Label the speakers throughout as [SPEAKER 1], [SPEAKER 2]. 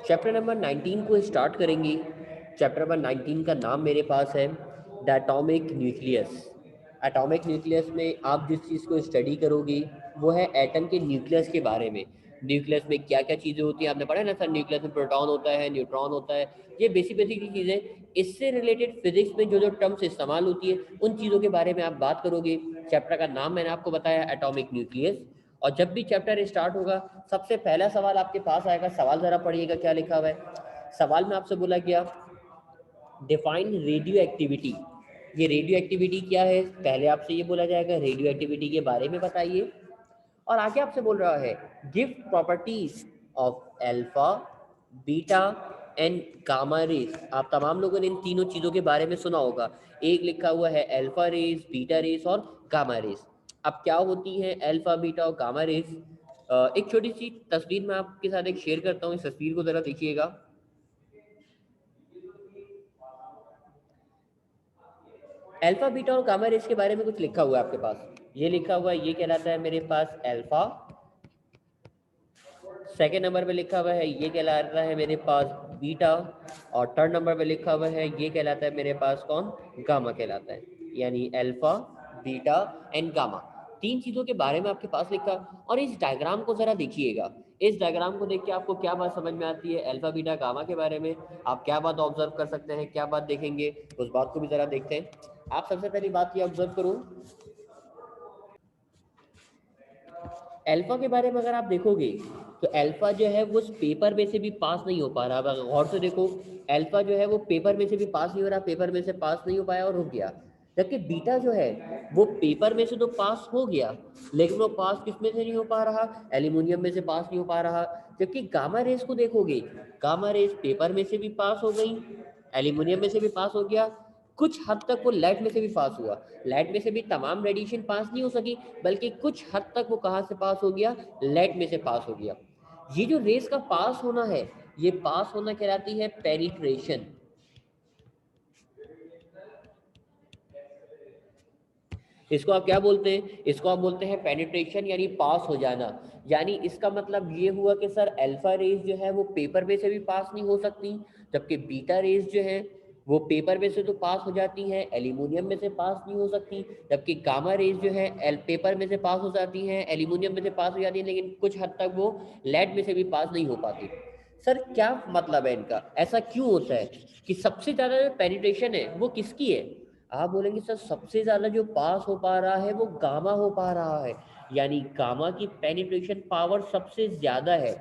[SPEAKER 1] Chapter number 19 को start करेंगे। Chapter number 19 का नाम मेरे पास है the atomic nucleus. Atomic nucleus में आप जिस चीज़ को स्टडी करोगे वो है एटम के न्यूक्लियस के बारे में। न्यूक्लियस में क्या क्या चीज़ें होती हैं आपने पढ़ा है ना सर, न्यूक्लियस में प्रोटॉन होता है, न्यूट्रॉन होता है, ये बेसिक बेसिक चीज़ें। इससे रिलेटेड फिजिक्स में जो जो टर्म्स इस्तेमाल होती है उन चीज़ों के बारे में आप बात करोगे। चैप्टर का नाम मैंने आपको बताया एटॉमिक न्यूक्लियस। और जब भी चैप्टर स्टार्ट होगा सबसे पहला सवाल आपके पास आएगा। सवाल ज़रा पढ़िएगा क्या लिखा हुआ है। सवाल में आपसे बोला गया डिफाइन रेडियो एक्टिविटी। ये रेडियो एक्टिविटी क्या है, पहले आपसे ये बोला जाएगा रेडियो एक्टिविटी के बारे में बताइए। और आगे आपसे बोल रहा है give properties of alpha, beta and gamma rays. आप तमाम लोगों ने इन तीनों चीज़ों के बारे में सुना होगा। एक लिखा हुआ है अल्फा रेज, बीटा रेज और गामा रेज। अब क्या होती है अल्फा, बीटा और गामा रेज? एक छोटी सी तस्वीर मैं आपके साथ एक शेयर करता हूँ, इस तस्वीर को ज़रा देखिएगा। अल्फा, बीटा और गामा रेज के बारे में कुछ लिखा हुआ है आपके पास। ये लिखा हुआ है, ये कहलाता है मेरे पास अल्फा। सेकेंड नंबर पे लिखा हुआ है ये कहलाता है मेरे पास बीटा। और थर्ड नंबर पे लिखा हुआ है ये कहलाता है मेरे पास कौन, गामा कहलाता है। यानी अल्फा, बीटा एंड गामा, तीन चीज़ों के बारे में आपके पास लिखा। और इस डायग्राम को ज़रा देखिएगा। इस डायग्राम को देख के आपको क्या बात समझ में आती है अल्फा, बीटा, गामा के बारे में? आप क्या बात ऑब्जर्व कर सकते हैं, क्या बात देखेंगे, उस बात को भी ज़रा देखते हैं। आप सबसे पहली बात ये ऑब्जर्व करो, अल्फा के बारे में अगर आप देखोगे तो अल्फा जो है वो उस पेपर में से भी पास नहीं हो पा रहा। अगर गौर से देखो, अल्फा जो है वो पेपर में से भी पास नहीं हो रहा, पेपर में से पास नहीं हो पाया और रुक गया। जबकि बीटा जो है वो पेपर में से तो पास हो गया, लेकिन वो पास किस में से नहीं हो पा रहा, एल्यूमिनियम में से पास नहीं हो पा रहा। जबकि गामा रेस को देखोगे, गामा रेस पेपर में से भी पास हो गई, एल्यूमिनियम में से भी पास हो गया, कुछ हद तक वो लाइट में से भी पास हुआ। लाइट में से भी तमाम रेडिएशन पास नहीं हो सकी, बल्कि कुछ हद तक वो कहाँ से पास हो गया, लाइट में से पास हो गया। ये जो रेस का पास होना है, ये पास होना कहलाती है पेनिट्रेशन। इसको आप क्या बोलते हैं, इसको आप बोलते हैं पेनिट्रेशन, यानी पास हो जाना। यानी इसका मतलब ये हुआ कि सर अल्फा रेज जो है वो पेपर में से भी पास नहीं हो सकती, जबकि बीटा रेज जो है वो पेपर में से तो पास हो जाती हैं, एल्यूमिनियम में से पास नहीं हो सकती। जबकि गामा रेज जो है पेपर में से पास हो जाती हैं, एल्यूमिनियम में से पास हो जाती हैं, लेकिन कुछ हद तक वो लेड में से भी पास नहीं हो पाती। सर क्या मतलब है इनका, ऐसा क्यों होता है कि सबसे ज़्यादा जो पेनिट्रेशन है वो किसकी है? आप बोलेंगे सर सबसे ज़्यादा जो पास हो पा रहा है वो गामा हो पा रहा है, यानी गामा की पेनिट्रेशन पावर सबसे ज़्यादा है।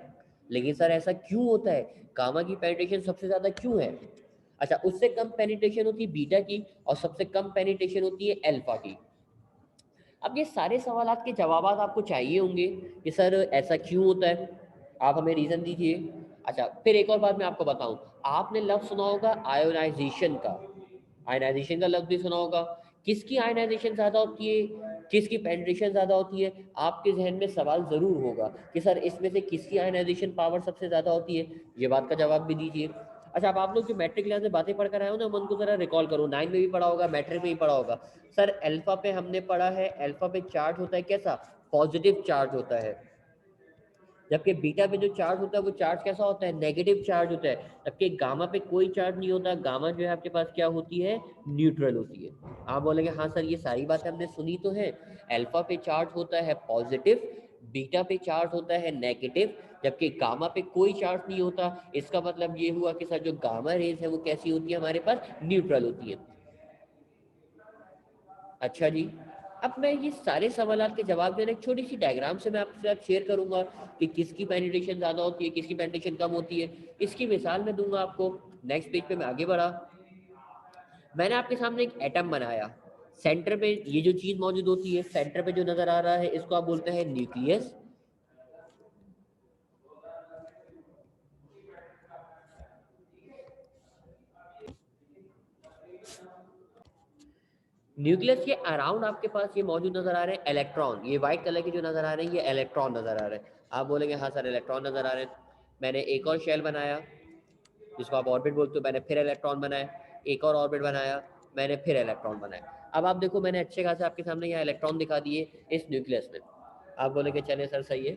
[SPEAKER 1] लेकिन सर ऐसा क्यों होता है, गामा की पेनिट्रेशन सबसे ज़्यादा क्यों है? अच्छा, उससे कम पेनिट्रेशन होती है बीटा की और सबसे कम पेनिट्रेशन होती है अल्फा की। अब ये सारे सवालात के जवाब आपको चाहिए होंगे कि सर ऐसा क्यों होता है, आप हमें रीज़न दीजिए। अच्छा, फिर एक और बात मैं आपको बताऊं, आपने लफ्ज़ सुना होगा आयोनाइजेशन का। आयनाइजेशन का लफ्ज़ भी सुना होगा। किसकी आयनाइजेशन ज़्यादा होती है, किसकी पेनिट्रेशन ज़्यादा होती है? आपके जहन में सवाल ज़रूर होगा कि सर इसमें से किसकी आयनाइजेशन पावर सबसे ज़्यादा होती है। ये बात का जवाब भी दीजिए। अच्छा, अब आप लोग जो मैट्रिक क्लास में बातें पढ़कर आए हो ना, मैं उनको ज़रा रिकॉल करूँ। 9 में भी पढ़ा होगा, मैट्रिक में भी पढ़ा होगा। सर अल्फ़ा पे हमने पढ़ा है, अल्फ़ा पे चार्ज होता है कैसा, पॉजिटिव चार्ज होता है। जबकि बीटा पे जो चार्ज होता है वो चार्ज कैसा होता है, नेगेटिव चार्ज होता है। जबकि गामा पे कोई चार्ज नहीं होता, गामा जो है आपके पास क्या होती है, न्यूट्रल होती है। आप बोलेंगे हाँ सर ये सारी बातें हमने सुनी तो है, अल्फा पे चार्ज होता है पॉजिटिव, बीटा पे चार्ज होता है नेगेटिव, जबकि गामा पे कोई चार्ज नहीं होता। इसका मतलब ये हुआ कि सर जो गामा रेज है वो कैसी होती है, हमारे पास न्यूट्रल होती है। अच्छा जी, अब मैं ये सारे सवालात के जवाब देने एक छोटी सी डायग्राम से मैं आपके साथ शेयर करूंगा कि किसकी पेनिट्रेशन ज़्यादा होती है, किसकी पेनिट्रेशन कम होती है। इसकी मिसाल मैं दूंगा आपको। नेक्स्ट पेज पे मैं आगे बढ़ा। मैंने आपके सामने एक एटम बनाया, सेंटर पे ये जो चीज़ मौजूद होती है, सेंटर पे जो नज़र आ रहा है इसको आप बोलते हैं न्यूक्लियस। न्यूक्लियस के अराउंड आपके पास ये मौजूद नजर आ रहे हैं इलेक्ट्रॉन, ये व्हाइट कलर के जो नजर आ रहे हैं ये इलेक्ट्रॉन नजर आ रहे हैं। आप बोलेंगे हाँ सर इलेक्ट्रॉन नजर आ रहे हैं। मैंने एक और शेल बनाया जिसको आप ऑर्बिट बोलते हो, मैंने फिर इलेक्ट्रॉन बनाया। एक और ऑर्बिट बनाया, मैंने फिर इलेक्ट्रॉन बनाया। अब आप देखो मैंने अच्छे खासे आपके सामने यहाँ इलेक्ट्रॉन दिखा दिए इस न्यूक्लियस में। आप बोलेंगे चले सर सही है,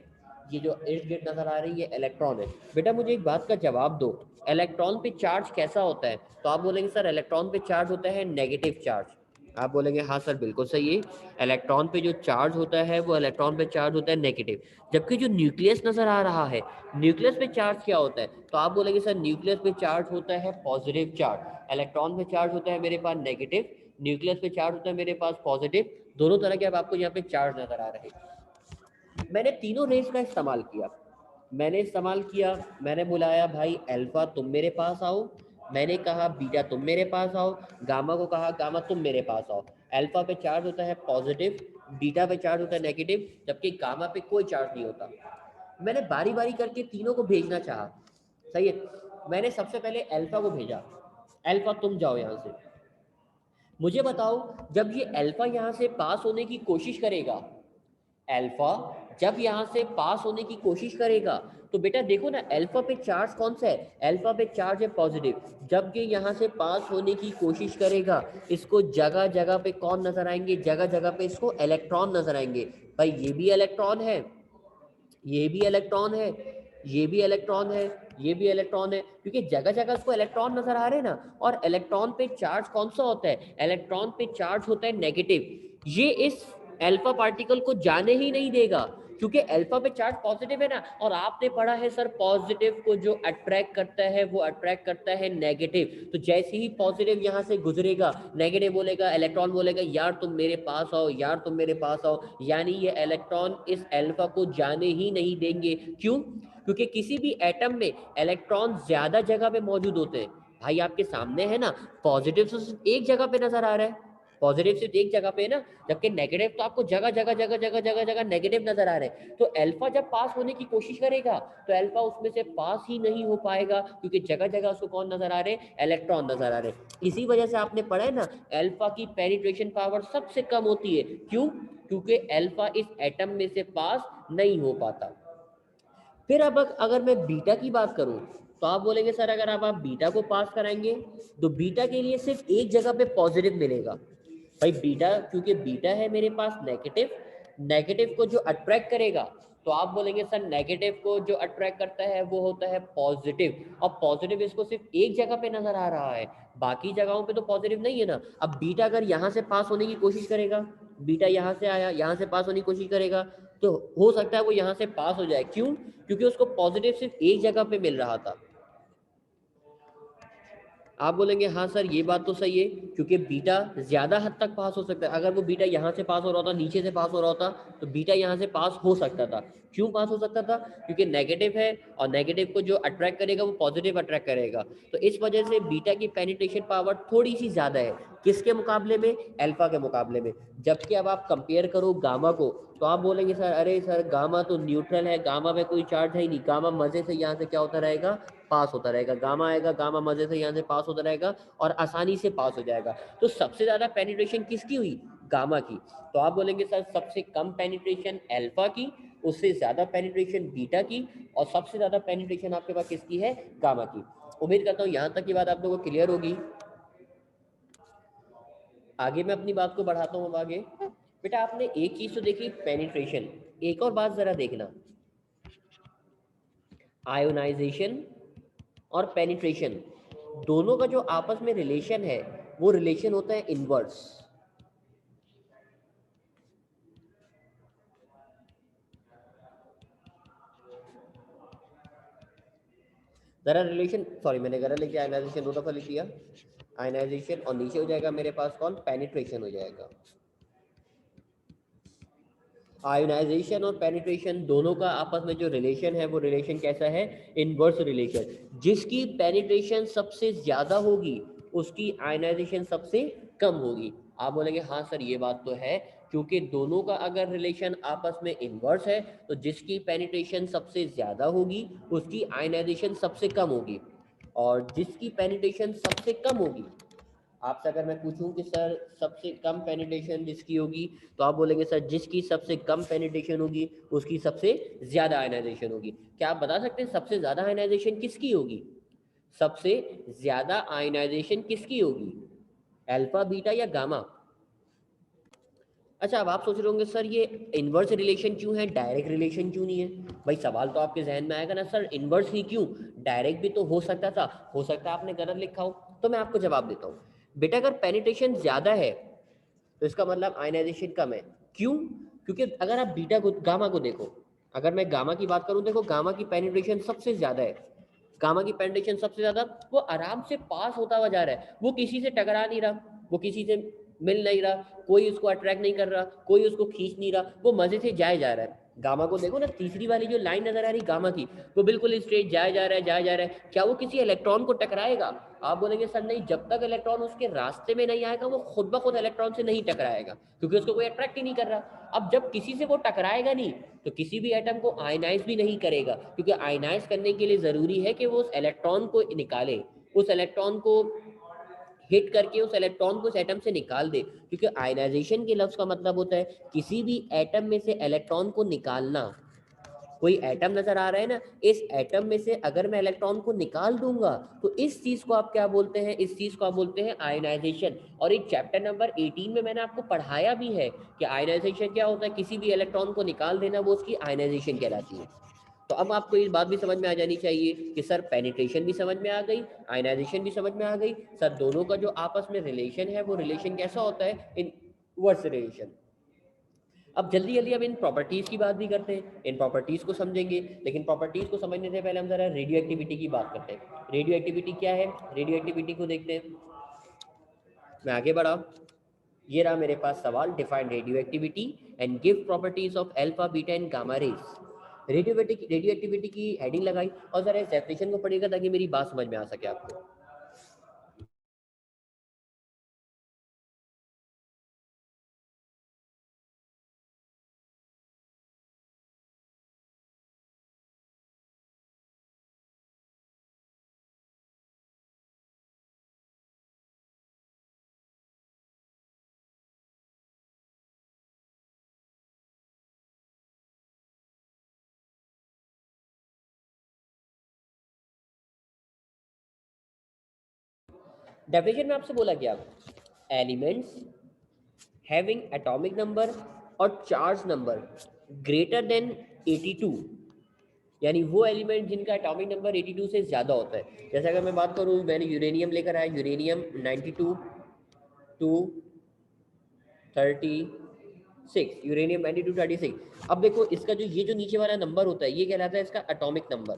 [SPEAKER 1] ये जो इर्द गिर्द नजर आ रही है इलेक्ट्रॉन है। बेटा मुझे एक बात का जवाब दो, इलेक्ट्रॉन पे चार्ज कैसा होता है? तो आप बोलेंगे सर इलेक्ट्रॉन पे चार्ज होता है नेगेटिव चार्ज। आप बोलेंगे हाँ सर बिल्कुल सही है, इलेक्ट्रॉन पे जो चार्ज होता है वो इलेक्ट्रॉन पे चार्ज होता है नेगेटिव। जबकि जो न्यूक्लियस नजर आ रहा है, न्यूक्लियस पे चार्ज क्या होता है? तो आप बोलेंगे सर न्यूक्लियस पे चार्ज होता है पॉजिटिव चार्ज। इलेक्ट्रॉन पे चार्ज होता है मेरे पास नेगेटिव, न्यूक्लियस पे चार्ज होता है मेरे पास पॉजिटिव। दोनों तरह के अब आपको यहाँ पे चार्ज नजर आ रहे हैं। मैंने तीनों रेस का इस्तेमाल किया, मैंने बुलाया भाई अल्फा तुम मेरे पास आओ, मैंने कहा बीटा तुम मेरे पास आओ, गामा को कहा गामा तुम मेरे पास आओ। अल्फा पे चार्ज होता है पॉजिटिव, बीटा पे चार्ज होता है नेगेटिव, जबकि गामा पे कोई चार्ज नहीं होता। मैंने बारी बारी करके तीनों को भेजना चाहा, सही है। मैंने सबसे पहले अल्फा को भेजा, अल्फा तुम जाओ यहाँ से, मुझे बताओ जब ये अल्फा यहाँ से पास होने की कोशिश करेगा, अल्फा जब यहाँ से पास होने की कोशिश करेगा, तो बेटा देखो ना अल्फा पे चार्ज कौन सा है? अल्फा पे चार्ज है पॉजिटिव। जब ये यहाँ से पास होने की कोशिश करेगा, इसको जगह जगह पे कौन नजर आएंगे? जगह जगह पे इसको इलेक्ट्रॉन नजर आएंगे। भाई ये भी इलेक्ट्रॉन है, ये भी इलेक्ट्रॉन है, ये भी इलेक्ट्रॉन है, ये भी इलेक्ट्रॉन है, क्योंकि जगह जगह उसको इलेक्ट्रॉन नजर आ रहे हैं ना। और इलेक्ट्रॉन पे चार्ज कौन सा होता है? इलेक्ट्रॉन पे चार्ज होता है नेगेटिव। ये इस अल्फा पार्टिकल को जाने ही नहीं देगा, क्योंकि अल्फा पे चार्ज पॉजिटिव है ना। और आपने पढ़ा है सर पॉजिटिव को जो अट्रैक्ट करता है वो अट्रैक्ट करता है नेगेटिव। तो जैसे ही पॉजिटिव यहाँ से गुजरेगा, नेगेटिव बोलेगा, इलेक्ट्रॉन बोलेगा यार तुम मेरे पास आओ, यार तुम मेरे पास आओ। यानी ये इलेक्ट्रॉन इस अल्फा को जाने ही नहीं देंगे। क्यों? क्योंकि किसी भी एटम में इलेक्ट्रॉन ज्यादा जगह पे मौजूद होते हैं। भाई आपके सामने है ना, पॉजिटिव तो सिर्फ एक जगह पे नजर आ रहा है, पॉजिटिव सिर्फ एक जगह पे है ना, जबकि नेगेटिव तो आपको जगह जगह जगह जगह जगह जगह नेगेटिव नजर आ रहे हैं। तो अल्फा जब पास होने की कोशिश करेगा, तो अल्फा उसमें से पास ही नहीं हो पाएगा, क्योंकि जगह जगह उसको कौन नजर आ रहे हैं? इलेक्ट्रॉन नजर आ रहे हैं। इसी वजह से आपने पढ़ा है ना, अल्फा की पेनिट्रेशन पावर सबसे कम होती है। क्यों? क्योंकि अल्फा इस एटम में से पास नहीं हो पाता। फिर अब अगर मैं बीटा की बात करूं, तो आप बोलेंगे सर अगर आप बीटा को पास कराएंगे, तो बीटा के लिए सिर्फ एक जगह पे पॉजिटिव मिलेगा। भाई बीटा, क्योंकि बीटा है मेरे पास नेगेटिव, नेगेटिव को जो अट्रैक्ट करेगा, तो आप बोलेंगे सर नेगेटिव को जो अट्रैक्ट करता है वो होता है पॉजिटिव। और पॉजिटिव इसको सिर्फ एक जगह पे नजर आ रहा है, बाकी जगहों पे तो पॉजिटिव नहीं है ना। अब बीटा अगर यहाँ से पास होने की कोशिश करेगा, बीटा यहाँ से आया, यहाँ से पास होने की कोशिश करेगा, तो हो सकता है वो यहाँ से पास हो जाए। क्यों? क्योंकि उसको पॉजिटिव सिर्फ एक जगह पे मिल रहा था। आप बोलेंगे हाँ सर ये बात तो सही है, क्योंकि बीटा ज्यादा हद तक पास हो सकता है। अगर वो बीटा यहाँ से पास हो रहा होता, नीचे से पास हो रहा होता, तो बीटा यहाँ से पास हो सकता था। क्यों पास हो सकता था? क्योंकि नेगेटिव है, और नेगेटिव को जो अट्रैक्ट करेगा वो पॉजिटिव अट्रैक्ट करेगा। तो इस वजह से बीटा की पेनिट्रेशन पावर थोड़ी सी ज्यादा है, किसके मुकाबले में? अल्फा के मुकाबले में। जबकि अब आप कंपेयर करो गामा को, तो आप बोलेंगे सर अरे सर गामा तो न्यूट्रल है, गामा में कोई चार्ज है ही नहीं, गामा मजे से यहाँ से क्या होता रहेगा? पास होता रहेगा। गामा आएगा, गामा मजे से यहाँ से पास होता रहेगा और आसानी से पास हो जाएगा। तो सबसे ज्यादा पेनिट्रेशन किसकी हुई? गामा की। तो आप बोलेंगे सर सबसे कम पेनिट्रेशन अल्फा की, उससे ज्यादा पेनिट्रेशन बीटा की, और सबसे ज्यादा पेनिट्रेशन आपके पास किसकी है? गामा की। उम्मीद करता हूँ यहाँ तक की बात आप लोगों को क्लियर होगी। आगे मैं अपनी बात को बढ़ाता हूँ अब आगे। बेटा आपने एक चीज तो देखी पेनिट्रेशन, एक और बात जरा देखना, आयोनाइजेशन और पेनिट्रेशन दोनों का जो आपस में रिलेशन है, वो रिलेशन होता है इनवर्स। जरा रिलेशन, सॉरी मैंने गलत लिख दिया, आयनाइजेशन दो दफा लिख दिया, आयनाइजेशन और नीचे हो जाएगा मेरे पास कौन? पेनिट्रेशन हो जाएगा। आयोनाइजेशन और पेनिट्रेशन दोनों का आपस में जो रिलेशन है, वो रिलेशन कैसा है? Inverse relation. जिसकी पेनिट्रेशन सबसे ज्यादा होगी उसकी आयोनाइजेशन सबसे कम होगी। आप बोलेंगे हाँ सर ये बात तो है, क्योंकि दोनों का अगर रिलेशन आपस में इनवर्स है, तो जिसकी पेनिट्रेशन सबसे ज्यादा होगी उसकी आयोनाइजेशन सबसे कम होगी, और जिसकी पेनिट्रेशन सबसे कम होगी, आपसे अगर मैं पूछूं कि सर सबसे कम पेनिट्रेशन जिसकी होगी, तो आप बोलेंगे सर जिसकी सबसे कम पेनिट्रेशन होगी उसकी सबसे ज्यादा आयनाइजेशन होगी। क्या आप बता सकते हैं सबसे ज्यादा आयनाइजेशन किसकी होगी? सबसे ज्यादा आयनाइजेशन किसकी होगी? अल्फा बीटा या गामा? अच्छा, अब आप सोच रहे होंगे सर ये इनवर्स रिलेशन क्यों है, डायरेक्ट रिलेशन क्यों नहीं है? भाई सवाल तो आपके जहन में आएगा ना, सर इनवर्स ही क्यों, डायरेक्ट भी तो हो सकता था, हो सकता है आपने गलत लिखा हो। तो मैं आपको जवाब देता हूँ बेटा, अगर पेनिट्रेशन ज्यादा है तो इसका मतलब आयनाइजेशन कम है। क्यों? क्योंकि अगर आप बीटा को, गामा को देखो, अगर मैं गामा की बात करूं, देखो गामा की पेनिट्रेशन सबसे ज्यादा है, गामा की पेनिट्रेशन सबसे ज्यादा, वो आराम से पास होता हुआ जा रहा है, वो किसी से टकरा नहीं रहा, वो किसी से मिल नहीं रहा, कोई उसको अट्रैक्ट नहीं कर रहा, कोई उसको खींच नहीं रहा, वो मजे से जाए जा रहा है। गामा को देखो ना, तीसरी वाली जो लाइन नजर आ रही गामा की, वो बिल्कुल स्ट्रेट जाया जा रहा है, जाया जा रहा है, क्या वो किसी इलेक्ट्रॉन को टकराएगा? आप बोलेंगे सर नहीं, जब तक इलेक्ट्रॉन उसके रास्ते में नहीं आएगा वो खुद ब खुद इलेक्ट्रॉन से नहीं टकराएगा, क्योंकि उसको कोई अट्रैक्ट ही नहीं कर रहा। अब जब किसी से वो टकराएगा नहीं, तो किसी भी एटम को आयनाइज भी नहीं करेगा, क्योंकि आयनाइज करने के लिए जरूरी है कि वो उस इलेक्ट्रॉन को निकाले, उस इलेक्ट्रॉन को हिट करके उस इलेक्ट्रॉन को उस एटम से निकाल दे, क्योंकि आयनाइजेशन के लफ्ज का मतलब होता है किसी भी एटम में से इलेक्ट्रॉन को निकालना। कोई एटम नजर आ रहा है ना, इस एटम में से अगर मैं इलेक्ट्रॉन को निकाल दूंगा तो इस चीज को आप क्या बोलते हैं, इस चीज को आप बोलते हैं आयनाइजेशन। और एक चैप्टर नंबर 18 में मैंने आपको पढ़ाया भी है कि आयनाइजेशन क्या होता है, किसी भी इलेक्ट्रॉन को निकाल देना, वो उसकी आयनाइजेशन कहलाती है। तो अब आपको ये बात भी समझ में आ जानी चाहिए कि सर पेनिट्रेशन भी समझ में आ गई, आयनाइजेशन भी समझ में आ गई, सर दोनों का जो आपस में रिलेशन है वो रिलेशन कैसा होता है, इनवर्स रिलेशन। अब जल्दी जल्दी अब इन प्रॉपर्टीज की बात भी करते हैं, इन प्रॉपर्टीज को समझेंगे, लेकिन प्रॉपर्टीज को समझने से पहले हम जरा रेडियो एक्टिविटी की बात करते हैं। रेडियो एक्टिविटी क्या है, रेडियो एक्टिविटी को देखते हैं। मैं आगे बढ़ा, ये रहा मेरे पास सवाल, define radio activity and give properties of alpha beta and gamma rays. Radio activity की हेडिंग लगाई और जरा इस डेफिनेशन को पढ़िएगा ताकि मेरी बात समझ में आ सके आपको। डेफिनेशन में आपसे बोला गया, एलिमेंट्स हैविंग एटॉमिक नंबर और चार्ज नंबर ग्रेटर देन 82, यानी वो एलिमेंट जिनका एटॉमिक नंबर 82 से ज़्यादा होता है। जैसे अगर मैं बात करूँ, मैंने यूरेनियम लेकर आया, यूरेनियम 92 टू 36, यूरेनियम 92 36। अब देखो इसका जो ये जो नीचे वाला नंबर होता है ये कहलाता है इसका एटॉमिक नंबर,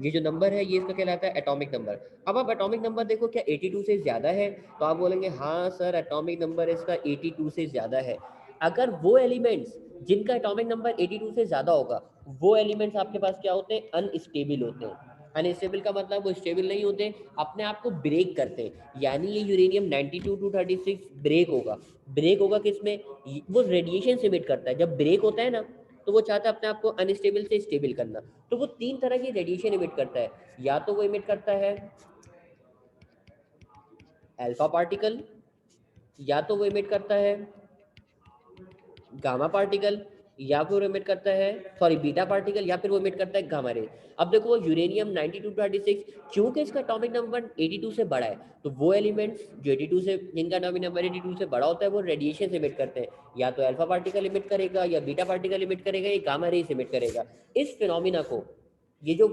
[SPEAKER 1] ये जो नंबर है ये इसका कहलाता है एटॉमिक नंबर। अब आप एटॉमिक नंबर देखो, क्या 82 से ज़्यादा है? तो आप बोलेंगे हाँ सर एटॉमिक नंबर इसका 82 से ज़्यादा है। अगर वो एलिमेंट्स जिनका एटॉमिक नंबर 82 से ज़्यादा होगा, वो एलिमेंट्स आपके पास क्या होते हैं, अनस्टेबल होते हैं। अनस्टेबल का मतलब वो स्टेबल नहीं होते, अपने आप को ब्रेक करते हैं। यानी ये यूरेनियम 92 टू 36 ब्रेक होगा। ब्रेक होगा किसमें? वो रेडिएशन से इमिट करता है, जब ब्रेक होता है ना तो वो चाहता है अपने आप को अनस्टेबल से स्टेबल करना। तो वो तीन तरह की रेडिएशन इमिट करता है, या तो वो इमिट करता है अल्फा पार्टिकल, या तो वो इमिट करता है गामा पार्टिकल, या फिर वो इमिट करता है सॉरी बीटा पार्टिकल, या फिर वो इमिट करता है गामा रे। अब देखो यूरेनियम 92-36, क्योंकि इसका एटॉमिक नंबर 82 से बड़ा है, तो वो एलिमेंट्स जो 82 से, जिनका एटॉमिक नंबर 82 से बड़ा होता है, वो रेडिएशन से इमिट करते हैं, या तो अल्फा पार्टिकल इमिट करेगा, या बीटा पार्टिकल इमिट करेगा, या गामा रेस इमिट करेगा। इस फिनोमिना को, ये जो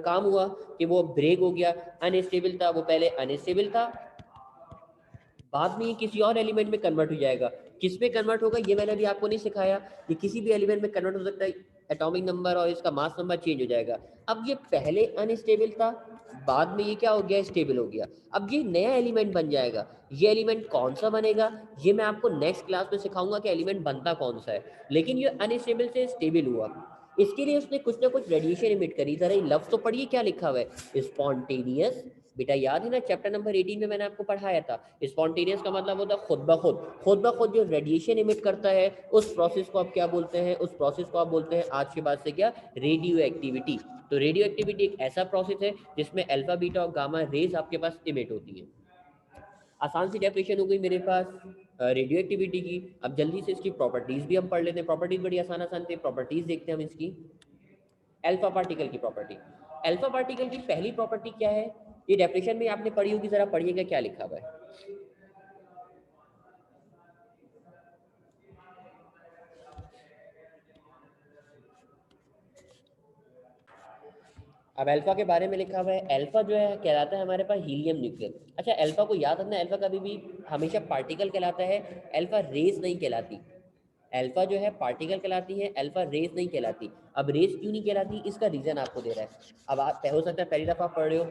[SPEAKER 1] काम हुआ कि वो ब्रेक हो गया, अनस्टेबल था, वो पहले अनस्टेबल था, बाद में ये किसी और एलिमेंट में कन्वर्ट हो जाएगा। किस में कन्वर्ट होगा ये मैंने अभी आपको नहीं सिखाया, ये किसी भी एलिमेंट में कन्वर्ट हो सकता है, एटॉमिक नंबर और इसका मास नंबर चेंज हो जाएगा। अब ये पहले अनस्टेबल था, बाद में ये क्या हो गया, स्टेबल हो गया, अब ये नया एलिमेंट बन जाएगा। ये एलिमेंट कौन सा बनेगा ये मैं आपको नेक्स्ट क्लास में सिखाऊंगा कि एलिमेंट बनता कौन सा है। लेकिन ये अनस्टेबल से स्टेबल हुआ, इसके लिए उसने कुछ ना कुछ रेडिएशन इमिट करी। जरा ये लफ्ज तो पढ़िए क्या लिखा हुआ है, स्पॉन्टेनियस। बेटा याद है ना चैप्टर नंबर 18 में मैंने आपको पढ़ाया था, स्पॉन्टेनियस का मतलब होता है खुद ब खुद। खुद ब खुद जो रेडिएशन इमिट करता है उस प्रोसेस को आप क्या बोलते हैं, उस प्रोसेस को आप बोलते हैं आज के बाद से क्या, रेडियो एक्टिविटी। तो रेडियो एक्टिविटी एक ऐसा प्रोसेस है जिसमें अल्फा बीटा और गामा रेज आपके पास इमिट होती है। आसान सी डेफिनेशन हो गई मेरे पास रेडियो एक्टिविटी की। अब जल्दी से इसकी प्रॉपर्टीज भी हम पढ़ लेते हैं, प्रॉपर्टीज बड़ी आसान आसान थे, प्रॉपर्टीज देखते हैं हम इसकी। अल्फा पार्टिकल की प्रॉपर्टी, अल्फा पार्टिकल की पहली प्रॉपर्टी क्या है, ये डेफिनेशन में आपने पढ़ी होगी, जरा पढ़िएगा क्या लिखा हुआ है। अब अल्फा के बारे में लिखा हुआ है, अल्फा जो है कहलाता है हमारे पास हीलियम न्यूक्लियस। अच्छा, अल्फा को याद रखना, अल्फा कभी भी हमेशा पार्टिकल कहलाता है, अल्फा रेस नहीं कहलाती। अल्फा जो है पार्टिकल कहलाती है, अल्फा रेस नहीं कहलाती। अब रेस क्यों नहीं कहलाती, इसका रीजन आपको दे रहा है। अब आप हो सकता है पहली दफा पढ़ रहे हो।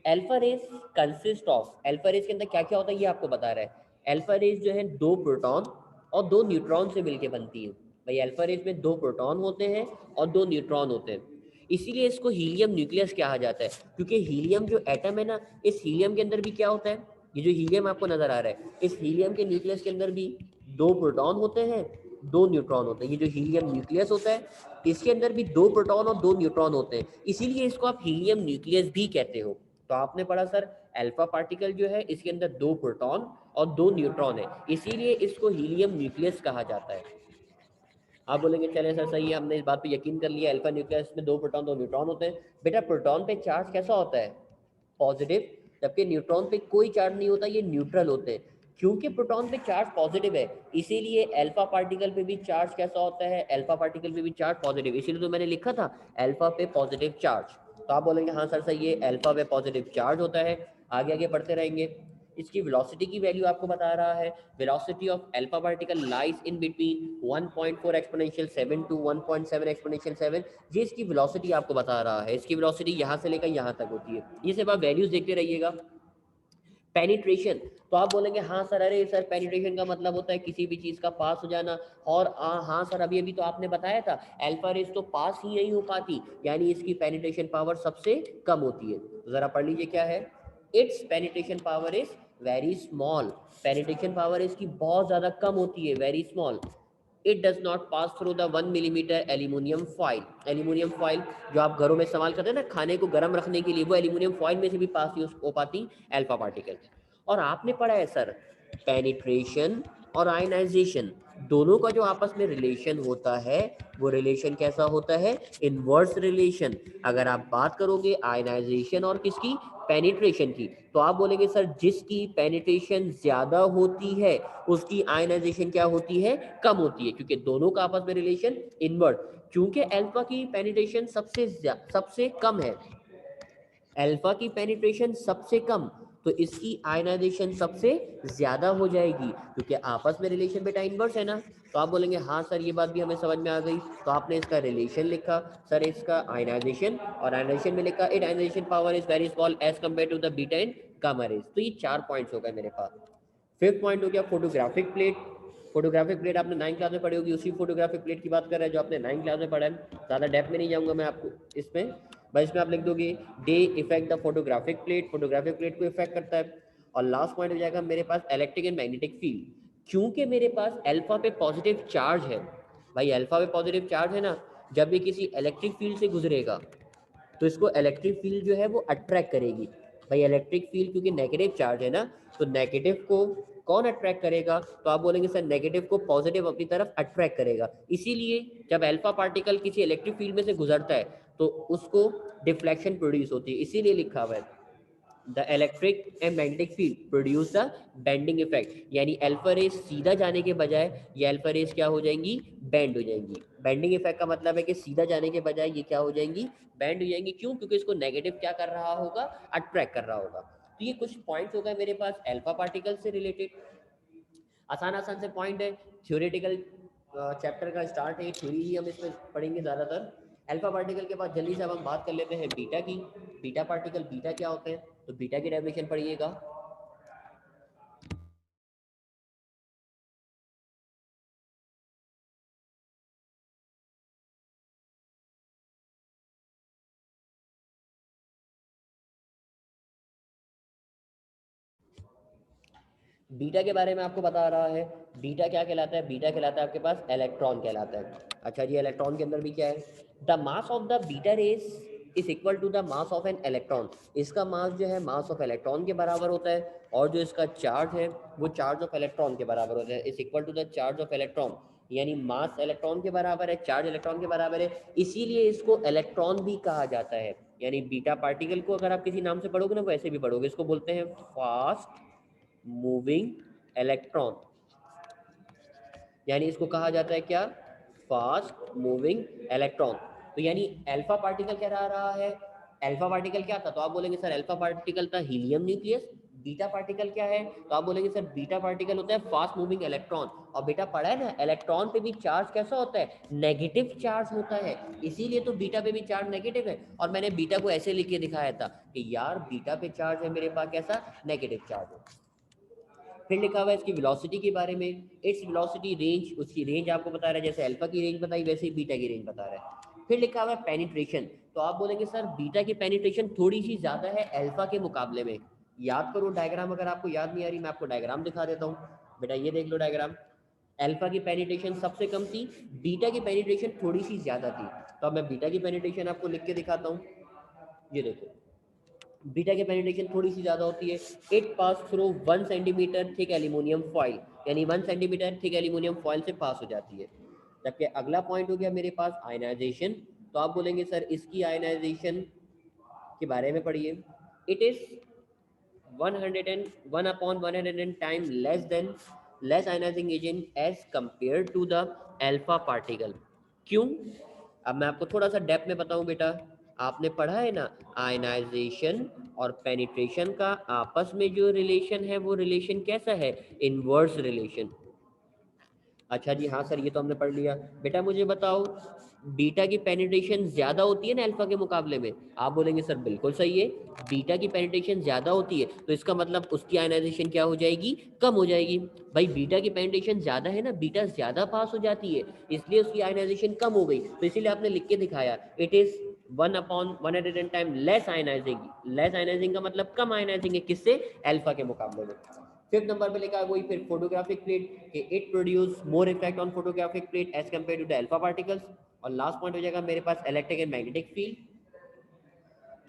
[SPEAKER 1] Alpha rays consist of, alpha rays के अंदर क्या क्या होता है ये आपको बता रहा है। अल्फा रेस जो है दो प्रोटॉन और दो न्यूट्रॉन से मिलकर बनती है। भाई अल्फा रेस में दो प्रोटॉन होते हैं और दो न्यूट्रॉन होते हैं, इसीलिए इसको हीलियम न्यूक्लियस कहा जाता है। क्योंकि हीलियम जो एटम है ना, इस हीलियम के अंदर भी क्या होता है, ये जो हीलियम आपको नजर आ रहा है, इस हीलियम के न्यूक्लियस के अंदर भी दो प्रोटॉन होते हैं, दो न्यूट्रॉन होते हैं। ये जो हीलियम न्यूक्लियस होता है, इसके अंदर भी दो प्रोटॉन और दो न्यूट्रॉन होते हैं, इसीलिए इसको आप हीलियम न्यूक्लियस भी कहते हो। तो आपने पढ़ा सर, अल्फा पार्टिकल जो है इसके अंदर दो प्रोटॉन और दो न्यूट्रॉन है, इसीलिए इसको हीलियम न्यूक्लियस कहा जाता है। आप बोलेंगे चले सर सही है, हमने इस बात पे यकीन कर लिया, अल्फा न्यूक्लियस में दो प्रोटॉन दो न्यूट्रॉन होते हैं। बेटा प्रोटॉन पे चार्ज कैसा होता है, पॉजिटिव, जबकि न्यूट्रॉन पे कोई चार्ज नहीं होता, ये न्यूट्रल होते हैं। क्योंकि प्रोटॉन पे चार्ज पॉजिटिव है, इसीलिए अल्फा पार्टिकल पे भी चार्ज कैसा होता है, अल्फा पार्टिकल पे भी चार्ज पॉजिटिव, इसीलिए तो मैंने लिखा था अल्फा पे पॉजिटिव चार्ज। तो आप बोलेंगे हाँ सर सही है, अल्फा पे पॉजिटिव चार्ज होता है। आगे आगे बढ़ते रहेंगे। इसकी वेलोसिटी की वैल्यू आपको बता रहा है, velocity of alpha particle lies in between 1.4 exponential 7 to 1.7 exponential 7। ये इसकी वेलोसिटी आपको बता रहा है, इसकी वेलोसिटी यहाँ से लेकर यहाँ तक होती है। ये सिर्फ आप वैल्यूज देखते रहिएगा। पेनिट्रेशन, तो आप बोलेंगे हाँ सर, अरे सर पेनिट्रेशन का मतलब होता है किसी भी चीज का पास हो जाना। और हाँ सर, अभी अभी तो आपने बताया था अल्फा रेस तो पास ही नहीं हो पाती, यानी इसकी पेनिट्रेशन पावर सबसे कम होती है। तो जरा पढ़ लीजिए क्या है, it's penetration power is very small. Penetration power इसकी बहुत ज्यादा कम होती है, very small. It does not pass through the 1 millimetre aluminium foil. Aluminium foil जो आप घरों में इस्तेमाल करते हैं ना खाने को गर्म रखने के लिए, वो एल्यूमिनियम फॉइल में से भी पास नहीं हो पाती अल्फा पार्टिकल। और आपने पढ़ा है सर, पेनिट्रेशन और आयनाइजेशन दोनों का जो आपस में रिलेशन होता है, वो रिलेशन कैसा होता है, इनवर्स रिलेशन। अगर आप बात करोगे आयनाइजेशन और किसकी, पेनिट्रेशन की, तो आप बोलेंगे सर जिसकी पेनिट्रेशन ज्यादा होती है उसकी आयनाइजेशन क्या होती है, कम होती है, क्योंकि दोनों का आपस में रिलेशन इनवर्स। क्योंकि अल्फा की पेनिट्रेशन सबसे कम है, अल्फा की पेनिट्रेशन सबसे कम, तो इसकी आयनाइजेशन सबसे ज्यादा हो जाएगी, क्योंकि आपस में रिलेशन बेटा इनवर्स है ना। तो आप बोलेंगे हाँ सर ये बात भी हमें समझ में आ गई। तो आपने इसका रिलेशन लिखा सर, इसका आयनाइजेशन, और आयनाइजेशन में लिखा it ionization power is very small as compare to the beta in gamma rays. तो ये 4 पॉइंट्स हो गए मेरे पास। फिफ्थ पॉइंट हो गया फोटोग्राफिक प्लेट। फोटोग्राफिक प्लेट आपने 9th क्लास में पढ़ी होगी, उसी फोटोग्राफिक प्लेट की बात कर रहे हैं जो आपने 9th क्लास में पढ़ा है। ज़्यादा डेप्थ में नहीं जाऊंगा मैं आपको इसमें, बस इसमें आप लिख दोगे they affect the photographic plate, photographic plate को इफेक्ट करता है। और लास्ट पॉइंट हो जाएगा मेरे पास इलेक्ट्रिक एंड मैग्नेटिक फील्ड। क्योंकि मेरे पास अल्फा पे पॉजिटिव चार्ज है, भाई अल्फा पे पॉजिटिव चार्ज है ना, जब ये किसी इलेक्ट्रिक फील्ड से गुजरेगा तो इसको इलेक्ट्रिक फील्ड जो है वो अट्रैक्ट करेगी। भाई इलेक्ट्रिक फील्ड क्योंकि नेगेटिव चार्ज है ना, तो नेगेटिव को कौन अट्रैक्ट करेगा, तो आप बोलेंगे सर नेगेटिव को पॉजिटिव अपनी तरफ अट्रैक्ट करेगा। इसीलिए जब अल्फा पार्टिकल किसी इलेक्ट्रिक फील्ड में से गुजरता है तो उसको डिफ्लेक्शन प्रोड्यूस होती है, इसीलिए लिखा हुआ है the electric and magnetic field produce the bending effect. यानी अल्फा रेस सीधा जाने के बजाय ये अल्फा रेस क्या हो जाएंगी, बेंड हो जाएंगी। बेंडिंग इफेक्ट का मतलब है कि सीधा जाने के बजाय ये क्या हो जाएंगी, बेंड हो जाएंगी। क्यों, क्योंकि इसको नेगेटिव क्या कर रहा होगा, अट्रैक्ट कर रहा होगा। तो ये कुछ पॉइंट्स हो गए मेरे पास अल्फा पार्टिकल से रिलेटेड। आसान आसान से पॉइंट है, थ्योरेटिकल चैप्टर का स्टार्ट है, थ्योरी ही हम इसमें पढ़ेंगे ज़्यादातर। अल्फा पार्टिकल के बाद जल्दी से अब हम बात कर लेते हैं बीटा की। बीटा पार्टिकल, बीटा क्या होते हैं, तो बीटा की डेफिनेशन पढ़िएगा। बीटा के बारे में आपको बता रहा है, बीटा क्या कहलाता है, बीटा कहलाता है आपके पास इलेक्ट्रॉन कहलाता है। अच्छा जी, इलेक्ट्रॉन के अंदर भी क्या है, the mass of the beta rays is equal to the mass of an electron. इसका मास जो है मास ऑफ इलेक्ट्रॉन के बराबर होता है, और जो इसका चार्ज है वो चार्ज ऑफ इलेक्ट्रॉन के बराबर होता है, is equal to the charge of electron. यानी मास इलेक्ट्रॉन के बराबर है, चार्ज इलेक्ट्रॉन के बराबर है, इसीलिए इसको इलेक्ट्रॉन भी कहा जाता है। यानी बीटा पार्टिकल को अगर आप किसी नाम से पढ़ोगे ना, वैसे भी पढ़ोगे, इसको बोलते हैं फास्ट मूविंग इलेक्ट्रॉन। यानी इसको कहा जाता है क्या, फास्ट मूविंग इलेक्ट्रॉन। तो यानी अल्फा पार्टिकल क्या रहा है, अल्फा पार्टिकल क्या था, तो आप बोलेंगे सर अल्फा पार्टिकल था हीलियम न्यूक्लियस। बीटा पार्टिकल क्या है, तो आप बोलेंगे सर बीटा पार्टिकल होता है फास्ट मूविंग इलेक्ट्रॉन। और बेटा पढ़ा है ना, इलेक्ट्रॉन पे भी चार्ज कैसा होता है, नेगेटिव चार्ज होता है, इसीलिए तो बीटा पे भी चार्ज नेगेटिव है। और मैंने बीटा को ऐसे लिख के दिखाया था कि यार बीटा पे चार्ज है मेरे पास कैसा, नेगेटिव चार्ज है। फिर लिखा हुआ है इसकी वेलोसिटी के बारे में, इट्स वेलोसिटी रेंज, उसकी रेंज आपको बता रहा है, जैसे अल्फा की रेंज बताई वैसे ही बीटा की रेंज बता रहा है। फिर लिखा हुआ है पेनिट्रेशन, तो आप बोलेंगे सर बीटा की पेनिट्रेशन थोड़ी सी ज्यादा है अल्फा के मुकाबले में। याद करो डायग्राम, अगर आपको याद नहीं आ रही मैं आपको डायग्राम दिखा देता हूँ। बेटा ये देख लो डायग्राम, अल्फा की पेनिट्रेशन सबसे कम थी, बीटा की पेनिट्रेशन थोड़ी सी ज्यादा थी। तो अब मैं बीटा की पेनिट्रेशन आपको लिख के दिखाता हूँ, ये देखो बीटा की पेनिट्रेशन थोड़ी सी ज़्यादा होती है। It pass through 1 centimetre thick aluminium foil, यानी 1 सेंटीमीटर थिक एल्यूमिनियम फॉइल से पास हो जाती है। जबकि अगला पॉइंट हो गया मेरे पास आयनाइजेशन, तो आप बोलेंगे सर इसकी आयनाइजेशन के बारे में पढ़िए। It is 101/110 time less ionizing agent as compare to the alpha particle. क्यों, अब मैं आपको थोड़ा सा डेप्थ में बताऊं बेटा, आपने पढ़ा है ना आयनाइजेशन और पेनिट्रेशन का आपस में जो रिलेशन है वो रिलेशन कैसा है, इनवर्स रिलेशन। अच्छा जी हाँ सर ये तो हमने पढ़ लिया। बेटा मुझे बताओ बीटा की पेनिट्रेशन ज्यादा होती है ना अल्फा के मुकाबले में, आप बोलेंगे सर बिल्कुल सही है, बीटा की पेनिट्रेशन ज्यादा होती है तो इसका मतलब उसकी आयनाइजेशन क्या हो जाएगी, कम हो जाएगी। भाई बीटा की पेनिट्रेशन ज्यादा है ना, बीटा ज्यादा पास हो जाती है इसलिए उसकी आयनाइजेशन कम हो गई, तो इसीलिए आपने लिख के दिखाया it is 1/110 time less ionising. Less ionising का मतलब कम आयनाइजिंग है, किससे, अल्फा के मुकाबले में। फिफ्थ नंबर पे लिखा है वही फिर photographic plate, it produce more effect on photographic plate as compare to the alpha particles. और लास्ट पॉइंट हो जाएगा मेरे पास इलेक्ट्रिक एंड मैग्नेटिक फील्ड,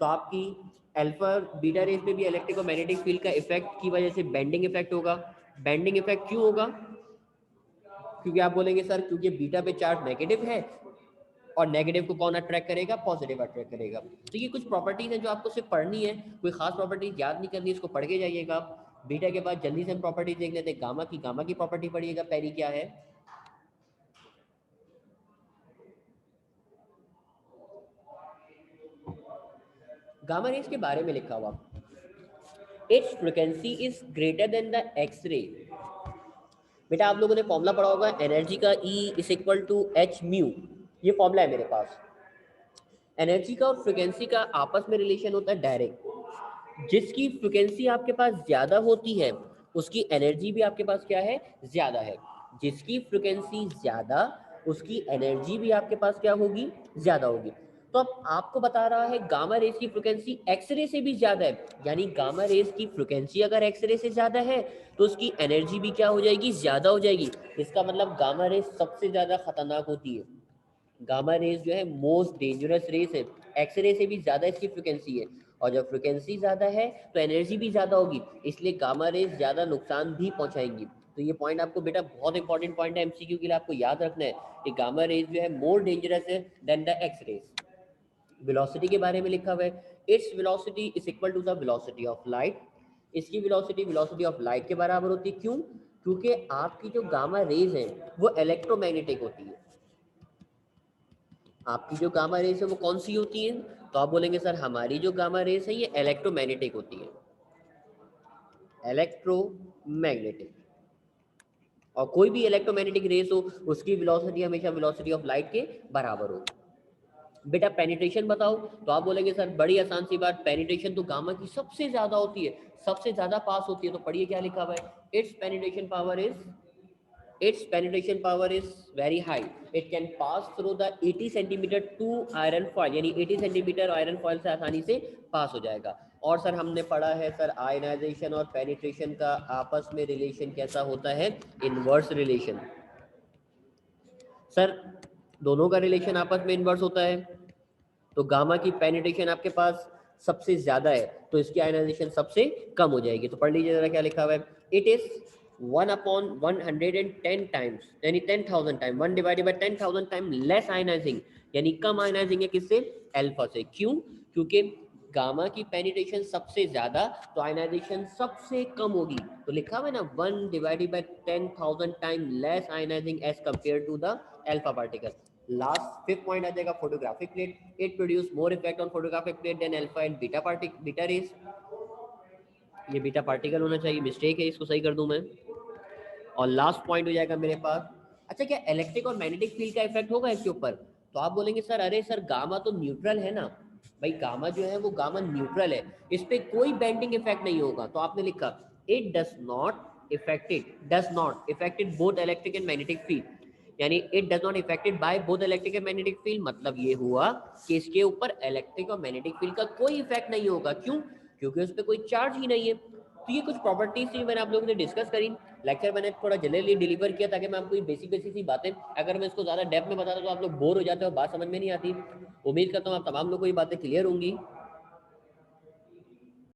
[SPEAKER 1] तो आपकी अल्फा बीटा रेस पे भी इलेक्ट्रिक और मैग्नेटिक फील्ड का इफेक्ट की वजह से बेंडिंग इफेक्ट होगा। बेंडिंग इफेक्ट क्यों होगा, क्योंकि आप बोलेंगे सर क्योंकि बीटा पे चार्ज नेगेटिव है और नेगेटिव को कौन अट्रैक्ट करेगा, पॉजिटिव अट्रैक्ट करेगा। तो ये कुछ प्रॉपर्टीज हैं जो आपको सिर्फ पढ़नी है, कोई खास प्रॉपर्टीज याद नहीं करनी, इसको पढ़ के जाइएगा आप। बीटा के बाद जल्दी से हम प्रॉपर्टीज देख लेते हैं, गामा की प्रॉपर्टी पढ़िएगा पहली क्या है। गामा रेस के बारे में लिखा हुआ, it's frequency is greater than the X ray. बेटा आप लोगों ने फॉर्मूला पढ़ा होगा एनर्जी का, E is equal to h mu, ये फॉर्मूला है मेरे पास। एनर्जी का और फ्रीक्वेंसी का आपस में रिलेशन होता है डायरेक्ट, जिसकी फ्रिक्वेंसी आपके पास ज्यादा होती है उसकी एनर्जी भी आपके पास क्या है, ज्यादा है। जिसकी फ्रिक्वेंसी ज्यादा उसकी एनर्जी भी आपके पास क्या होगी, ज्यादा होगी। तो अब आपको बता रहा है गामा रेस की फ्रिक्वेंसी एक्सरे से भी ज्यादा है, यानी गामा रेस की फ्रिक्वेंसी अगर एक्सरे से ज्यादा है तो उसकी एनर्जी भी क्या हो जाएगी, ज्यादा हो जाएगी। इसका मतलब गामा रेस सबसे ज्यादा खतरनाक होती है। गामा रेस जो है मोस्ट डेंजरस रेस है, एक्सरे से भी ज्यादा इसकी फ्रिक्वेंसी है। और जब फ्रिक्वेंसी ज्यादा है तो एनर्जी भी ज्यादा होगी, इसलिए गामा रेस ज्यादा नुकसान भी पहुंचाएंगी। तो ये पॉइंट आपको बेटा बहुत इंपॉर्टेंट पॉइंट है, एमसीक्यू के लिए आपको याद रखना है कि गामा रेस जो है मोर डेंजरस है than the x rays. Velocity के बारे में लिखा हुआ है, its velocity is equal to the velocity of light. इसकी वेलोसिटी वेलोसिटी ऑफ लाइट के बराबर होती है, क्यों, क्योंकि आपकी जो गामा रेज है वो इलेक्ट्रोमैग्नेटिक होती है। आपकी जो गामा रेस है वो कौन सी होती है, तो आप बोलेंगे सर हमारी जो गामा रेस है ये इलेक्ट्रोमैग्नेटिक होती है, इलेक्ट्रोमैग्नेटिक। और कोई भी इलेक्ट्रोमैग्नेटिक रेस हो उसकी वेलोसिटी हमेशा वेलोसिटी ऑफ लाइट के बराबर हो। बेटा पेनिट्रेशन बताओ, तो आप बोलेंगे सर बड़ी आसान सी बात, पेनिट्रेशन तो गामा की सबसे ज्यादा होती है, सबसे ज्यादा पास होती है। तो पढ़िए क्या लिखा हुआ है, it's penetration power is, its penetration power is very high, it can pass through the 80 centimetre to iron foil, यानी 80 सेंटीमीटर आयरन फॉइल से आसानी से पास हो जाएगा। और सर हमने पढ़ा है सर आयनाइजेशन और पेनिट्रेशन का आपस में रिलेशन कैसा होता है, इनवर्स रिलेशन। सर दोनों का रिलेशन आपस में इनवर्स होता है, तो गामा की पेनिट्रेशन आपके पास सबसे ज्यादा है तो इसकी आयनाइजेशन सबसे कम हो जाएगी। तो पढ़ लीजिए जरा क्या लिखा हुआ है, इट इज 1/110 टाइम्स, यानी 10,000 टाइम, 1/10,000 टाइम लेस आयनाइजिंग, यानी कम आयनाइजिंग है किससे, अल्फा से। क्यों, क्योंकि गामा की पेनिट्रेशन सबसे ज्यादा तो आयनाइजेशन सबसे कम होगी। तो लिखा हुआ है ना 1/10,000 time less ionising as compare to the alpha particle. Last fifth point आ जाएगा photographic plate, it produce more effect on photographic plate than alpha and beta rays. ये बीटा पार्टिकल होना चाहिए, मिस्टेक है, इसको सही कर दूं मैं। और लास्ट पॉइंट हो जाएगा मेरे पास, अच्छा क्या इलेक्ट्रिक और मैग्नेटिक फील्ड का इफेक्ट होगा इसके ऊपर? तो आप बोलेंगे सर अरे सर गामा तो न्यूट्रल है ना। भाई गामा जो है वो गामा न्यूट्रल है, इस पे कोई बेंडिंग इफेक्ट नहीं होगा। तो आपने लिखा it does not affected both electric and magnetic field, यानी it does not affected by both electric and magnetic field, मतलब ये हुआ कि इसके ऊपर इलेक्ट्रिक और मैग्नेटिक फील्ड का कोई इफेक्ट नहीं होगा। क्यों? क्योंकि उस पर कोई चार्ज ही नहीं है। तो ये कुछ प्रॉपर्टीज थी मैंने आप लोगों से डिस्कस करी। लेक्चर मैंने थोड़ा जल्दी डिलीवर किया ताकि मैं आपको बेसिक बेसिक सी बातें, अगर मैं इसको ज़्यादा डेप्थ में बताता तो आप लोग बोर हो जाते हो, बात समझ में नहीं आती। उम्मीद करता हूँ आप तमाम लोग को ये बातें क्लियर होंगी।